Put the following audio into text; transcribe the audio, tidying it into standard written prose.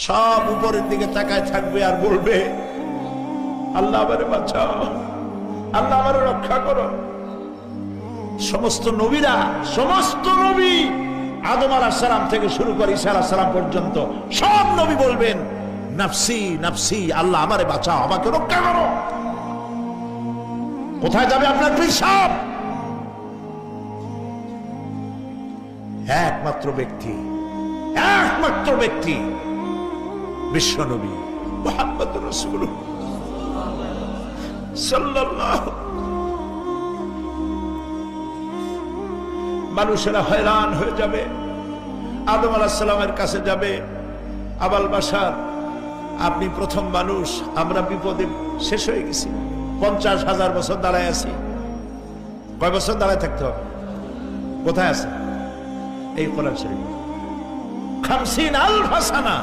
সব উপরের দিকে তাকায় থাকবে আর বলবে, আল্লাহ আমারে বাঁচাও, আল্লাহ আমারে রক্ষা করো। সমস্ত নবীরা, সমস্ত নবী আদম আলাইহিস সালাম থেকে শুরু করে ঈসা আলাইহিস সালাম পর্যন্ত সব নবী বলবেন, নাফসি নাফসি, আল্লাহ আমারে বাঁচাও, আমাকে রক্ষা করো। কোথায় যাবে আপনার পীর সাহেব? একমাত্র ব্যক্তি বিশ্ব নবী মুহাম্মদুর রাসূলুল্লাহ সাল্লাল্লাহু। মানুষেরা হয়রান হয়ে যাবে, আদম আলাইহিস সালামের কাছে যাবে, আবাল বাশার আপনি প্রথম মানুষ, আমরা বিপদে শেষ হয়ে গেছি, 50,000 বছর দাঁড়ায় আছি। কয় বছর দাঁড়ায় থাকতে হবে? কোথায় আছে এই কোরআন শরীফ? 50,000 সানা